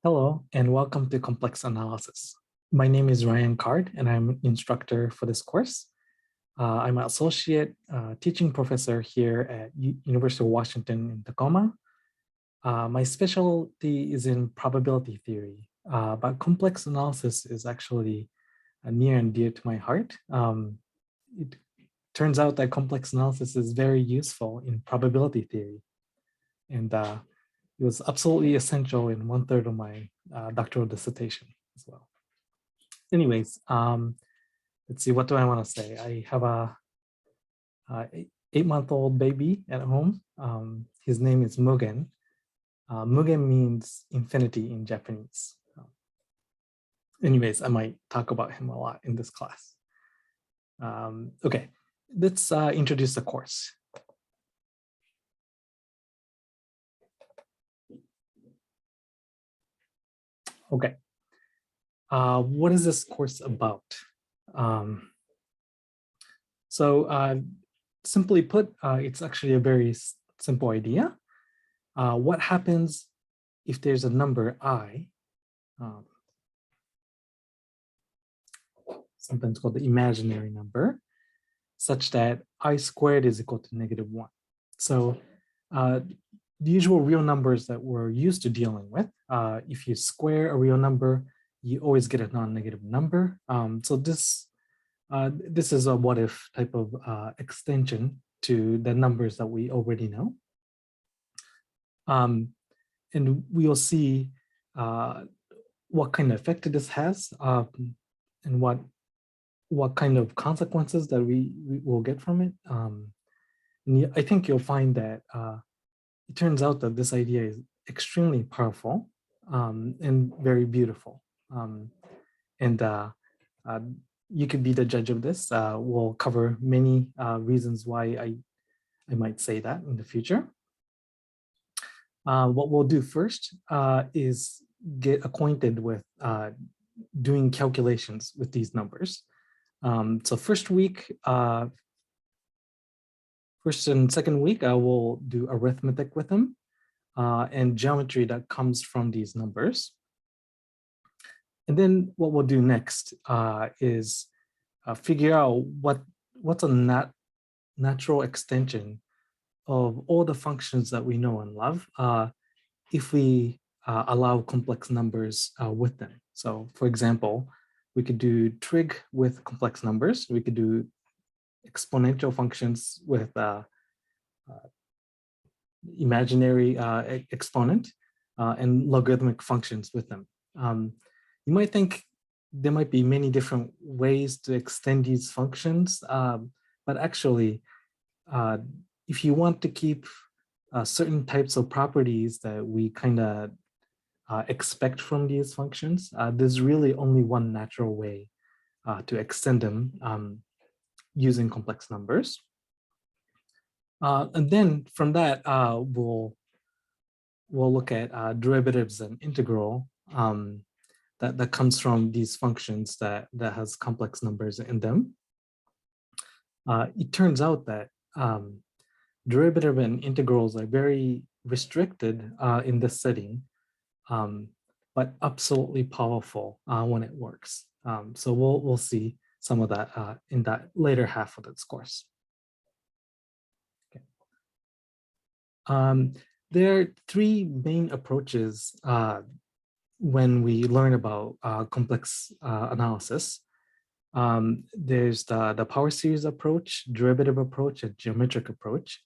Hello, and welcome to Complex Analysis. My name is Ryan Card, and I'm an instructor for this course. I'm an associate teaching professor here at University of Washington in Tacoma. My specialty is in probability theory, but complex analysis is actually near and dear to my heart. It turns out that complex analysis is very useful in probability theory. And it was absolutely essential in 1/3 of my doctoral dissertation as well. Anyways, let's see, what do I want to say? I have a 8-month-old baby at home. His name is Mugen. Mugen means infinity in Japanese. Anyways, I might talk about him a lot in this class. Okay, let's introduce the course. Okay, what is this course about? Simply put, it's actually a very simple idea. What happens if there's a number I, sometimes called the imaginary number, such that I squared is equal to -1. So the usual real numbers that we're used to dealing with, if you square a real number, you always get a non-negative number. So this is a what if type of extension to the numbers that we already know. And we'll see what kind of effect this has and what kind of consequences that we will get from it. And I think you'll find that it turns out that this idea is extremely powerful and very beautiful. And you could be the judge of this. We'll cover many reasons why I might say that in the future. What we'll do first is get acquainted with doing calculations with these numbers. So first and second week, I will do arithmetic with them and geometry that comes from these numbers. And then what we'll do next is figure out what's a natural extension of all the functions that we know and love if we allow complex numbers with them. So for example, we could do trig with complex numbers. We could do exponential functions with imaginary exponent and logarithmic functions with them. You might think there might be many different ways to extend these functions, but actually, if you want to keep certain types of properties that we kind of expect from these functions, there's really only one natural way to extend them using complex numbers. And then from that, we'll look at derivatives and integral that comes from these functions that has complex numbers in them. It turns out that derivative and integrals are very restricted in this setting, but absolutely powerful when it works. So we'll see some of that in that later half of this course. Okay. There are three main approaches when we learn about complex analysis. There's the power series approach, derivative approach, and geometric approach.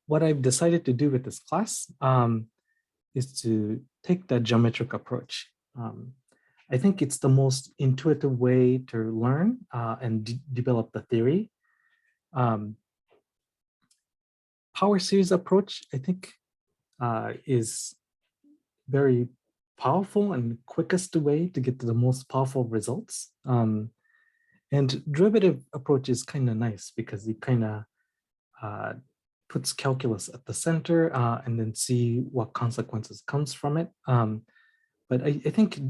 What I've decided to do with this class is to take the geometric approach. I think it's the most intuitive way to learn and develop the theory. Power series approach, I think, is very powerful and quickest way to get to the most powerful results. And derivative approach is kind of nice because it kind of puts calculus at the center and then see what consequences comes from it. But I think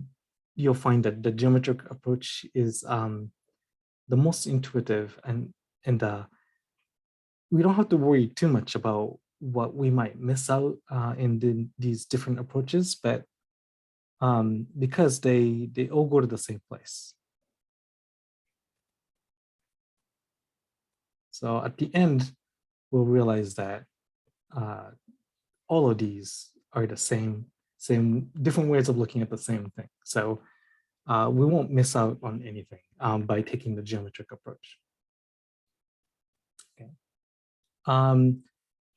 you'll find that the geometric approach is the most intuitive and we don't have to worry too much about what we might miss out in these different approaches, but because they all go to the same place. So at the end, we'll realize that all of these are the same different ways of looking at the same thing. So we won't miss out on anything by taking the geometric approach. Okay.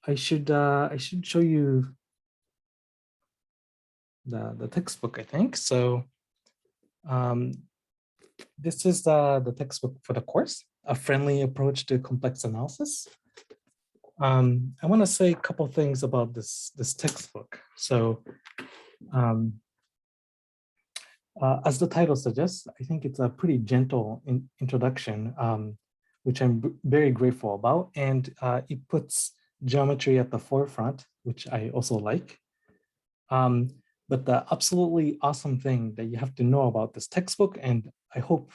I should show you the textbook, I think. So this is the textbook for the course, A Friendly Approach to Complex Analysis. I want to say a couple things about this textbook. So as the title suggests, I think it's a pretty gentle introduction, which I'm very grateful about. And it puts geometry at the forefront, which I also like. But the absolutely awesome thing that you have to know about this textbook, and I hope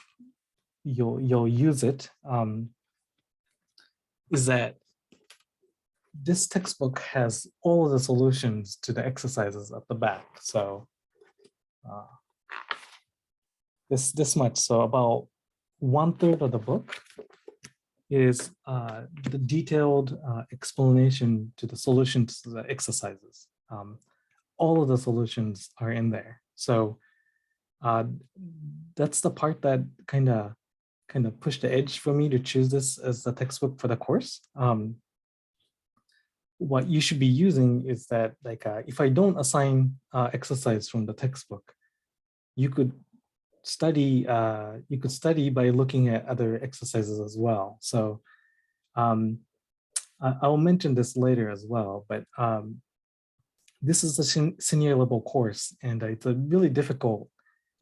you'll use it, is that this textbook has all of the solutions to the exercises at the back. So this much. So about 1/3 of the book is the detailed explanation to the solutions to the exercises. All of the solutions are in there. So that's the part that kind of pushed the edge for me to choose this as the textbook for the course. What you should be using is that, like, if I don't assign exercise from the textbook, you could study by looking at other exercises as well. So I'll mention this later as well, but this is a senior level course, and it's a really difficult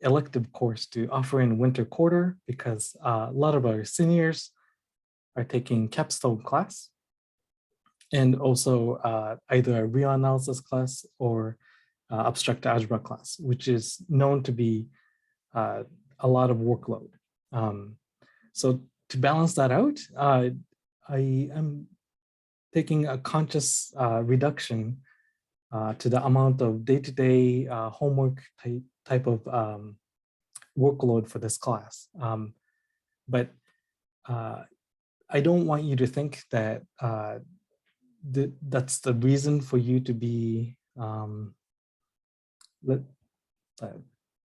elective course to offer in winter quarter because a lot of our seniors are taking capstone class, and also either a real analysis class or abstract algebra class, which is known to be a lot of workload. So to balance that out, I am taking a conscious reduction to the amount of day-to-day homework type of workload for this class. But I don't want you to think that that's the reason for you to be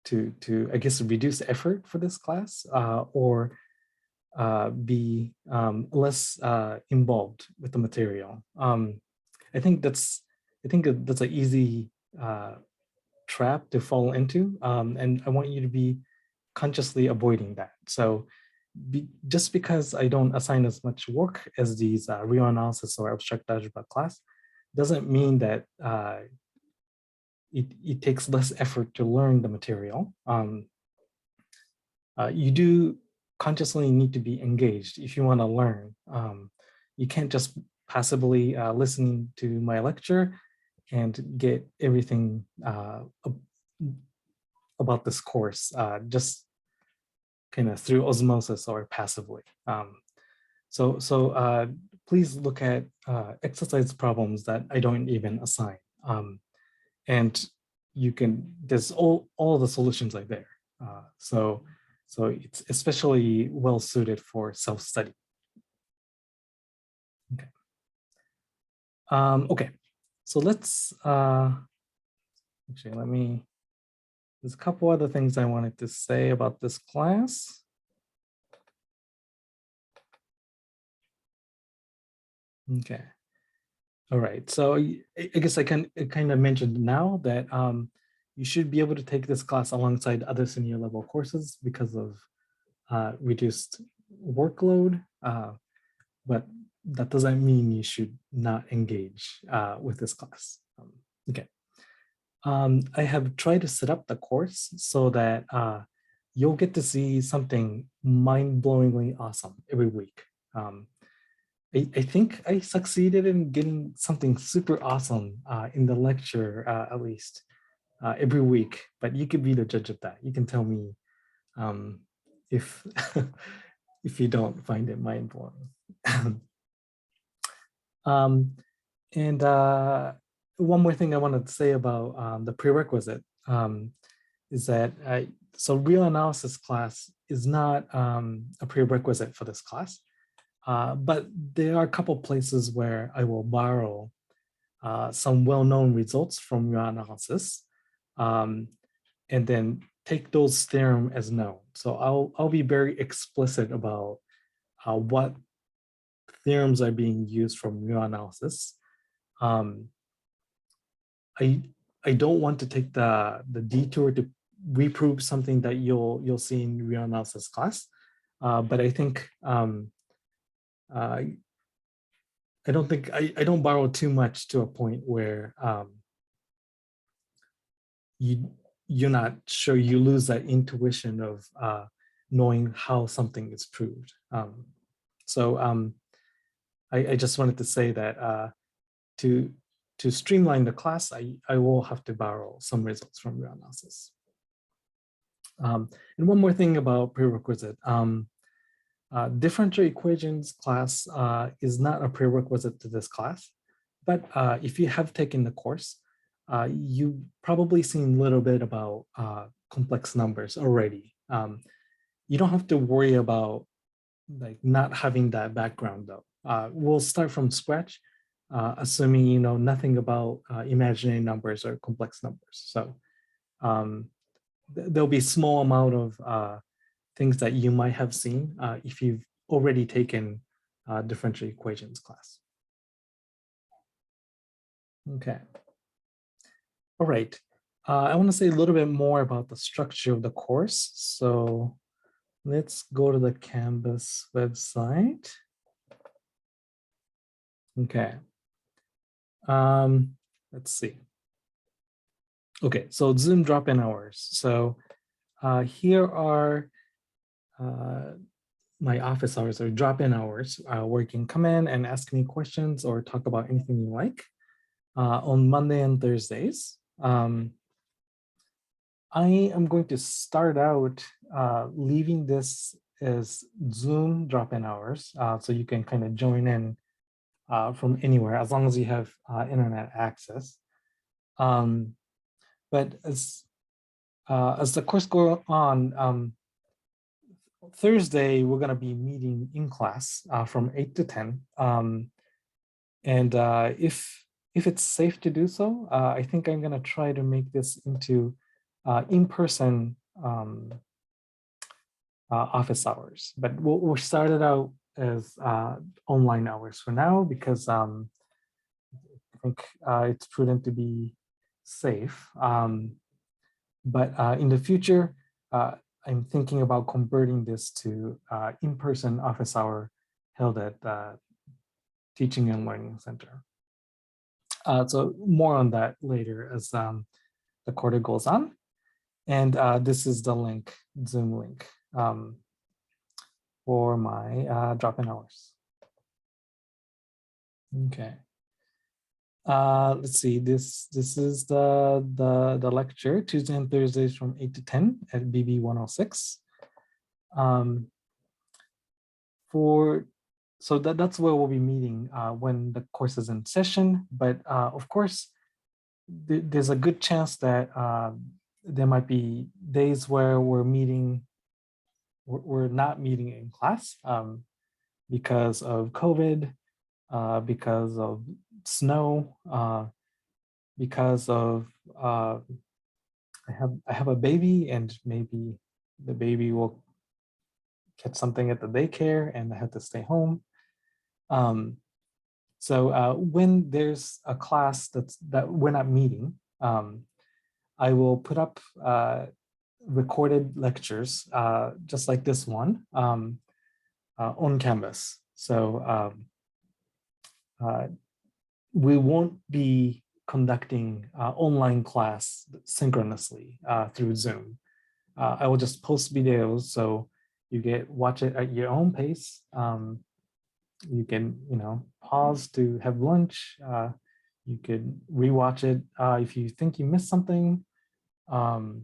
to I guess reduce effort for this class or be less involved with the material. I think that's an easy trap to fall into, and I want you to be consciously avoiding that. So just because I don't assign as much work as these real analysis or abstract algebra class doesn't mean that it takes less effort to learn the material. You do consciously need to be engaged if you want to learn. You can't just passively listen to my lecture and get everything about this course just kind of through osmosis or passively. So please look at exercise problems that I don't even assign. And you can, there's all the solutions are there. So it's especially well suited for self-study. Okay. Okay, so let's, actually, there's a couple other things I wanted to say about this class. Okay. All right. So I guess I kind of mentioned now that you should be able to take this class alongside other senior level courses because of reduced workload, but that doesn't mean you should not engage with this class. Okay. I have tried to set up the course so that you'll get to see something mind-blowingly awesome every week. I think I succeeded in getting something super awesome in the lecture, at least every week, but you could be the judge of that. You can tell me if, if you don't find it mind-blowing. And one more thing I wanted to say about the prerequisite. is that so real analysis class is not a prerequisite for this class, but there are a couple places where I will borrow some well-known results from real analysis, and then take those theorem as known. So I'll be very explicit about what theorems are being used from real analysis. I don't want to take the detour to reprove something that you'll see in real analysis class, but I think I don't think I don't borrow too much to a point where you're not sure, you lose that intuition of knowing how something is proved. I just wanted to say that to streamline the class, I will have to borrow some results from real analysis. And one more thing about prerequisite. Differential equations class is not a prerequisite to this class, but if you have taken the course, you've probably seen a little bit about complex numbers already. You don't have to worry about like not having that background though. We'll start from scratch, assuming you know nothing about imaginary numbers or complex numbers. So there'll be small amount of things that you might have seen if you've already taken differential equations class. Okay. All right. I want to say a little bit more about the structure of the course. So let's go to the Canvas website. Okay. Let's see. Okay, so Zoom drop-in hours. So here are my office hours or drop-in hours where you can come in and ask me questions or talk about anything you like on Monday and Thursdays. I am going to start out leaving this as Zoom drop-in hours, so you can kind of join in from anywhere as long as you have internet access. But as the course goes on, Thursday we're going to be meeting in class from 8 to 10, and if it's safe to do so, I think I'm going to try to make this into in-person office hours, but we'll start it out as online hours for now because I think it's prudent to be safe. But in the future, I'm thinking about converting this to in-person office hour held at Teaching and Learning Center. So more on that later as the quarter goes on. And this is the link, Zoom link for my drop-in hours. Okay. Let's see. This is the lecture Tuesday and Thursdays from 8 to 10 at BB 106. So that's where we'll be meeting when the course is in session. But of course, there's a good chance that there might be days where we're not meeting in class because of COVID, because of snow, because of I have a baby and maybe the baby will catch something at the daycare and I have to stay home. So when there's a class that we're not meeting, I will put up recorded lectures just like this one on Canvas. So we won't be conducting online class synchronously through Zoom. I will just post videos so you watch it at your own pace. You can, pause to have lunch. You could rewatch it if you think you missed something. And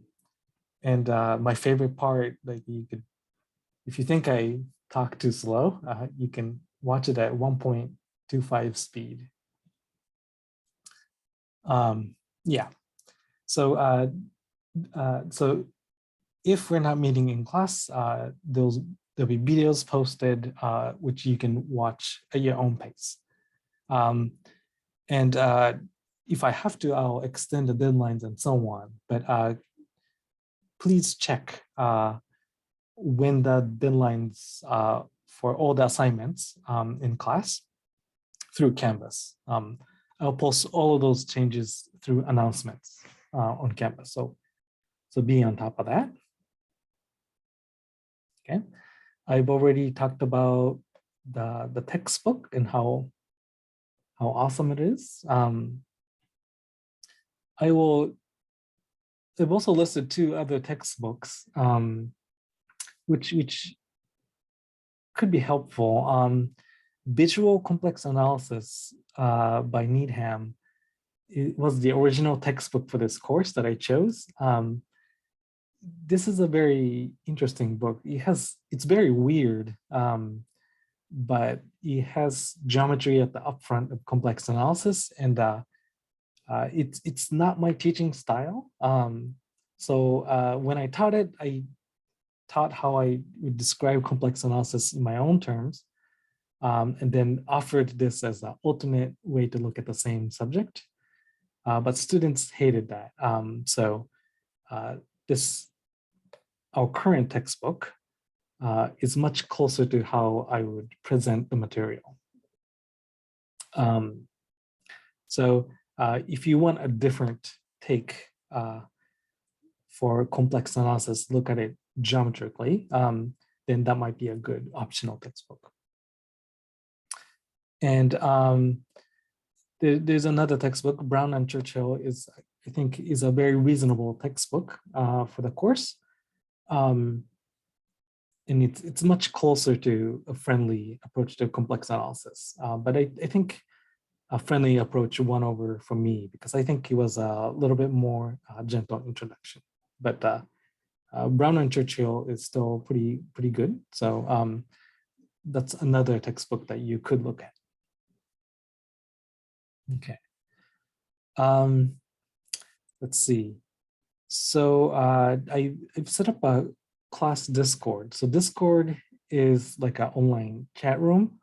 my favorite part, like if you think I talk too slow, you can watch it at 1.25 speed. Yeah. So So if we're not meeting in class, there'll be videos posted, which you can watch at your own pace. And if I have to, I'll extend the deadlines and so on. But please check when the deadlines for all the assignments in class through Canvas. I'll post all of those changes through announcements on Canvas. So be on top of that. Okay, I've already talked about the textbook and how awesome it is. I've also listed 2 other textbooks, which could be helpful. Visual Complex Analysis by Needham. It was the original textbook for this course that I chose. This is a very interesting book. It's very weird, but it has geometry at the upfront of complex analysis, and it's not my teaching style. So when I taught it, I taught how I would describe complex analysis in my own terms, and then offered this as the ultimate way to look at the same subject. But students hated that. So our current textbook is much closer to how I would present the material. So if you want a different take for complex analysis, look at it geometrically, then that might be a good optional textbook. And there's another textbook, Brown and Churchill I think is a very reasonable textbook for the course. And it's much closer to a friendly approach to complex analysis. But I think a friendly approach won over for me because I think it was a little bit more gentle introduction. But Brown and Churchill is still pretty good. So that's another textbook that you could look at. Okay. Let's see. So I've set up a class Discord. So Discord is like an online chat room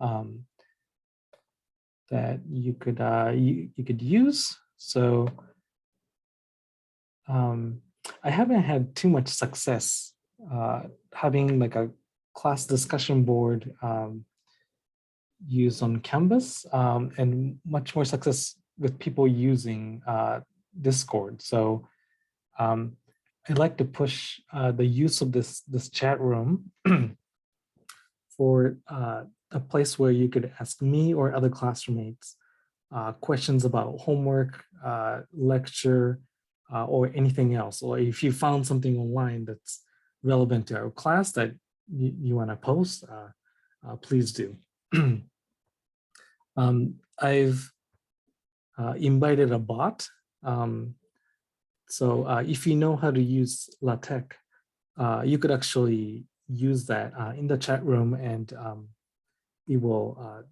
that you could use. So I haven't had too much success having like a class discussion board used on Canvas, and much more success with people using Discord. So I'd like to push the use of this chat room for a place where you could ask me or other classmates questions about homework, lecture, or anything else. Or if you found something online that's relevant to our class that you want to post, please do. I've invited a bot. So if you know how to use LaTeX, you could actually use that in the chat room, and it will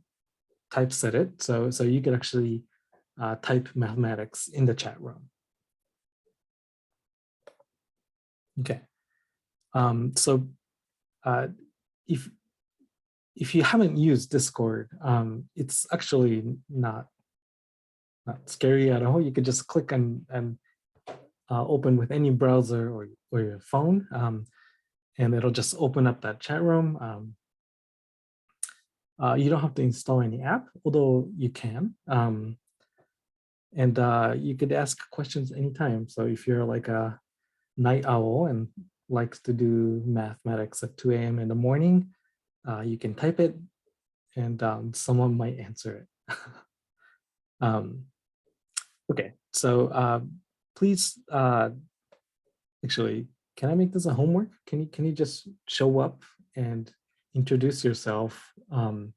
typeset it. So you could actually type mathematics in the chat room. Okay. So if you haven't used Discord, it's actually not scary at all. You could just click and open with any browser or your phone, and it'll just open up that chat room. You don't have to install any app, although you can. And you could ask questions anytime. So if you're like a night owl and likes to do mathematics at 2 a.m. in the morning, you can type it and someone might answer it. Okay, so please, actually, can I make this a homework? Can you just show up and introduce yourself, and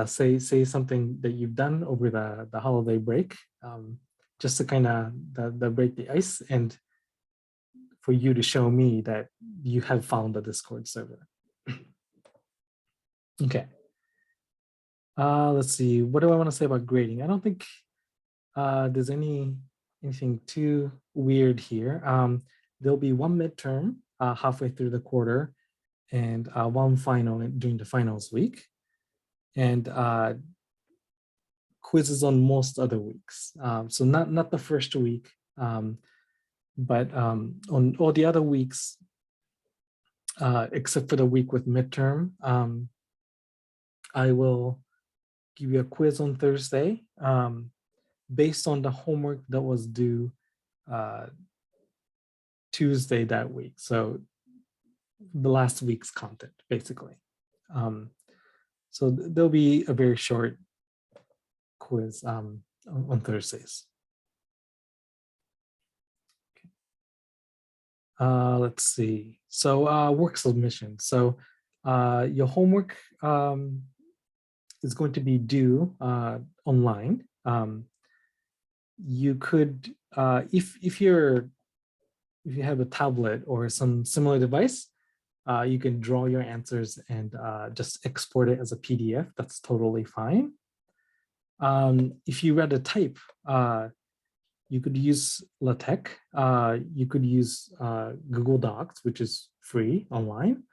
say something that you've done over the holiday break, just to kind of break the ice, and for you to show me that you have found the Discord server. Okay. Let's see. What do I want to say about grading? I don't think there's any anything too weird here. There'll be one midterm halfway through the quarter and one final during the finals week, and quizzes on most other weeks. So not the first week, but on all the other weeks, except for the week with midterm, I will give you a quiz on Thursday based on the homework that was due Tuesday that week. So the last week's content, basically. So there'll be a very short quiz on Thursdays. Let's see. So work submission. So your homework is going to be due online. You could, if you have a tablet or some similar device, you can draw your answers and just export it as a PDF. That's totally fine. If you rather type, you could use LaTeX. You could use Google Docs, which is free online.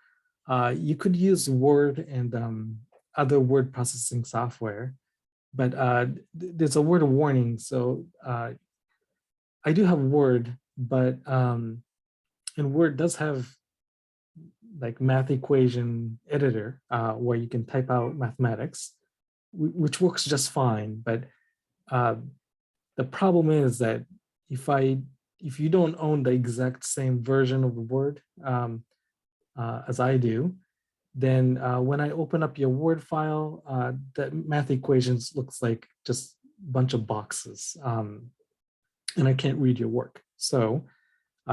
You could use Word and other word processing software, but there's a word warning. So I do have Word, but and Word does have like math equation editor where you can type out mathematics, which works just fine. But the problem is that if you don't own the exact same version of Word as I do, then when I open up your Word file, that math equations looks like just a bunch of boxes, and I can't read your work. So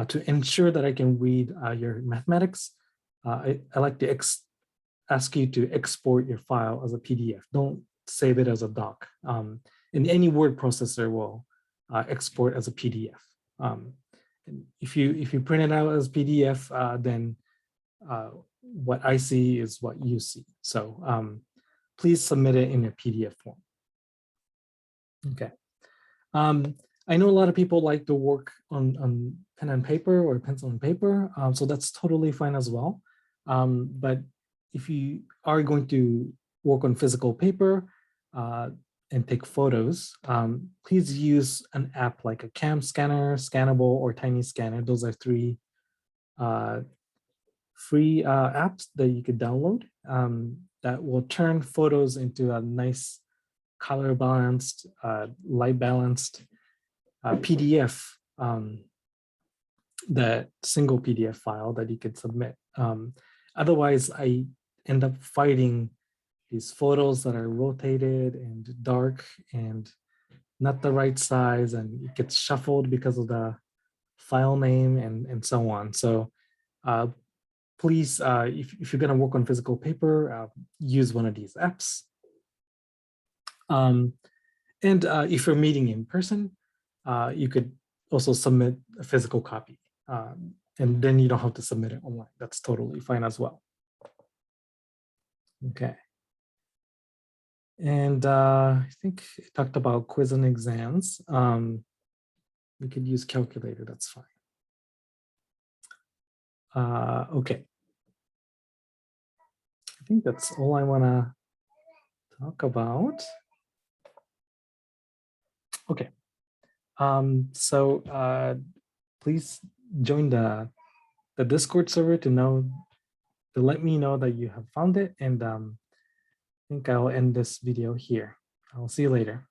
to ensure that I can read your mathematics, I like to ask you to export your file as a PDF. Don't save it as a doc. And any word processor will export as a PDF. If you print it out as PDF, then what I see is what you see. So please submit it in a PDF form. Okay. I know a lot of people like to work on pen and paper or pencil and paper, so that's totally fine as well. But if you are going to work on physical paper and take photos, please use an app like a cam scanner, Scannable, or Tiny Scanner. Those are three free apps that you could download that will turn photos into a nice color balanced, light balanced PDF, that single PDF file that you could submit. Otherwise, I end up fighting these photos that are rotated and dark and not the right size, and it gets shuffled because of the file name and so on. So please, if you're gonna work on physical paper, use one of these apps. And if you're meeting in person, you could also submit a physical copy, and then you don't have to submit it online. That's totally fine as well. Okay. And I think I talked about quiz and exams. We could use calculator, that's fine. Okay. I think that's all I wanna talk about. Okay. So please join the Discord server to let me know that you have found it, and I think I'll end this video here. I'll see you later.